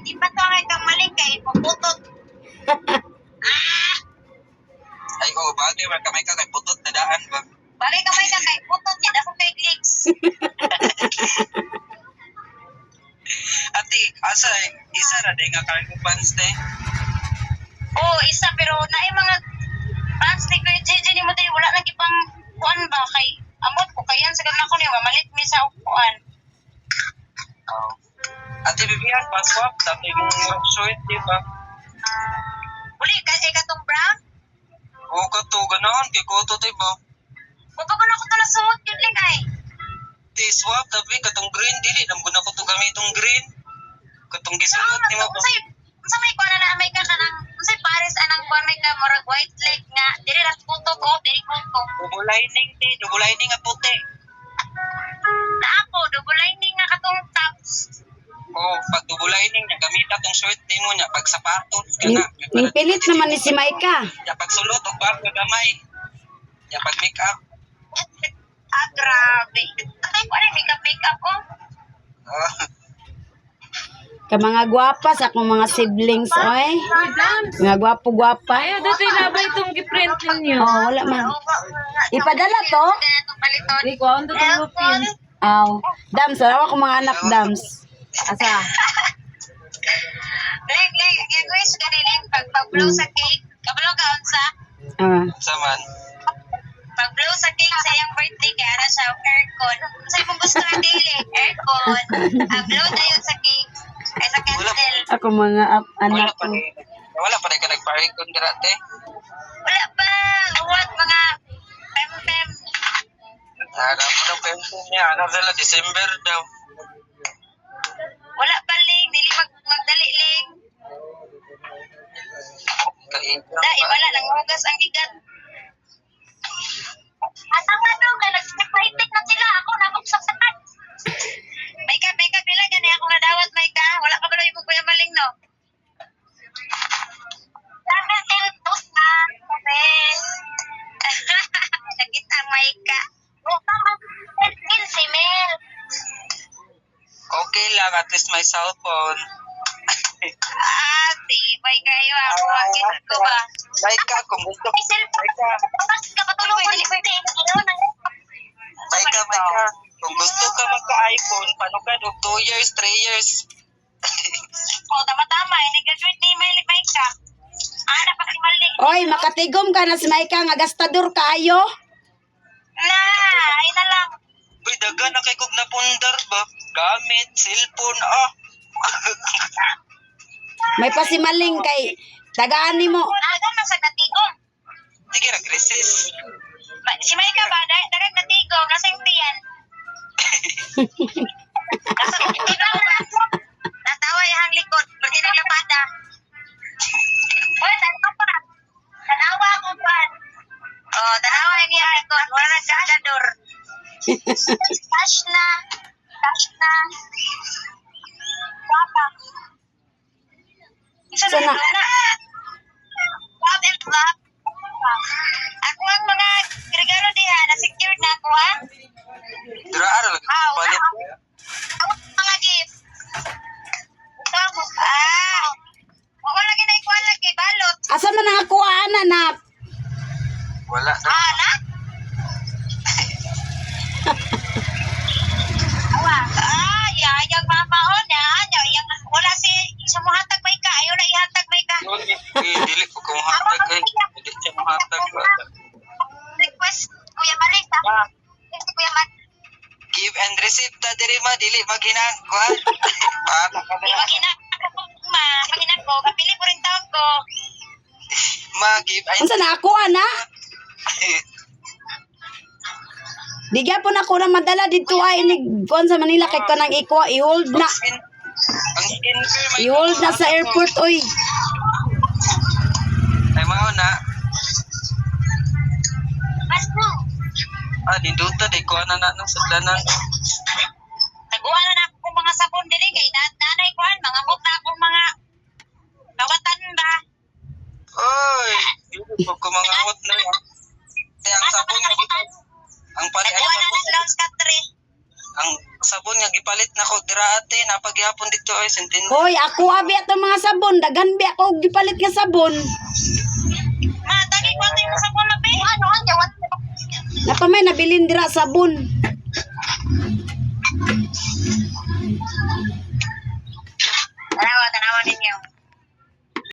di pa to ay kang mali kay puputot. Ay, bagay man kamay ka kay putot na daan ba? Bagay kamay ka kay putot niya, dako kay clicks. Ate, asa isa ra day nga cargo pants day. Oo, isa pero naay mga pants ni Kuya JJ ni mo tayo wala lagi pang kuan ba kay amot ko kayan sa ganako ni mamalit mi sa upuan. Oh. Ate Vivian, paswap tapi mo short di ba? Uli kay katong brown. O ka to ganahan kay ko to tay ba? Wa pa ko na ko to nasuot yun lang ay. Ti swap tapi katong green dili nam ko na ko to gamitong green. Katong gisulot ni mo ba? Unsa may kuan na may ka kanang unsay pares anang kuan may ka murag white leg nga diri ra putok o diri putok. Double lining nga puti. Na ako double lining nga katong tops. Oh, pag double lining niya gamit atong short nimo niya pag sapatos kana. Pilit naman ni si Maika. Ya pag sulot og bago gamay. Ya pag make up. Ah, grabe. Atay ko ani make up ko. Ka mga gwapa sa akong mga siblings, oy. Mga gwapo-gwapa. Ayaw, dito ilabay itong giprint ninyo. Oh, wala man. Ipadala to? Hindi ko, ang itong lupin. Aw. Dams, wala ko mga anak, Dams. Asa? Leg, guys, ganiling pag-blow sa cake. Kabalo ka unsa? Ah. Saman. Pag-blow sa cake sa iyang birthday kaya ara siya aircon. Sa imong gusto nga dili, aircon. Blow na yun sa cake. Ay sa candle. Ako mga anak ko. Wala pa rin ka nagparikon karate. Wala pa. What mga pem-pem. Harap mo ng pension niya. Ano sila, December daw. Wala pa ling, dili magdali ling. Dai wala nang hugas ang gigat. Asang na daw kay nag-separated na sila ako nabuksak sa kat. May ka pila gani ako nadawat may ka. Wala pa ganoy mo kuya maling no. Sabi till post na. Sabi. Nakita ang may ka. Skin si Mel. Okay lang, at least may cellphone. Tibay kayo ako. Agit ko ba? Like ka, kung gusto. May cellphone. Tapos kapatulong ko dili pwede. Like ka. Kung gusto ka magka-iPhone, paano ka? 2 years, 3 years. Tama-tama. Nag-graduate ni May ka. Pa si Mali. Oy, makatigom ka na si Maika nga gastador kaayo. Ay na lang. Uy, daga na kay kog napundar ba? Gamit, cellphone, May pasimaling kay tagaan nimo. Aga na sa natigong. Sige, nag-resist. Si May ka ba? Dagat natigong. Nasa yung tiyan. Nasa natigong na. Natawa yung likod. Pwede naglapada. Uy, tanawa pa. Tanawa ko pa. Tanawa yung likod. Wala na siya dador. Cash na. Wapa. Isa na. Love and love. Ako ang mga regalo diha na secured na ako ha. Dira-ara lagi palit. Ako mga gift. Ito mo. Wala lagi na ikuha lagi balot. Asa man ang ako anak? Wala na. Na? Awa. Yang mamaon na. Yang wala si sumuhatag may ka. Ayaw na ihatag may ka. Dili ko kung hatag ay. Dili siya mahatag. Request Kuya Malik ha. Kuya Malik. Give and receive ta diri ma, dili maghinagkuhan. Paano ka Di na? Maghinak ko. Kapili ko rin taon ko. Ma-give and Unsa na ako ana? Di gyapon ako na madala dito ay ni kon sa Manila kay kanang ikuha i-hold na. Ang skincare may I-hold na sa airport oy. Ay mao na. Basta. Dinduta di ko na ng sudlanan. Naguha na ako mga sabon dili kay nanay ko mga mut na akong mga kawatan ba. Oy, dili ko mga hot na yan. Kaya ang sabon nga ang palit Naguha na ng Lounge Country. ang sabon nga gipalit na ko dira ra ate, napagyapon dito ay sentin. Hoy, ako abi ato mga sabon, dagan bi ako og gipalit nga sabon. Ma, tagi ko tayo sa sabon na be. Ano, ang jawan. Napamay nabilin dira sabon.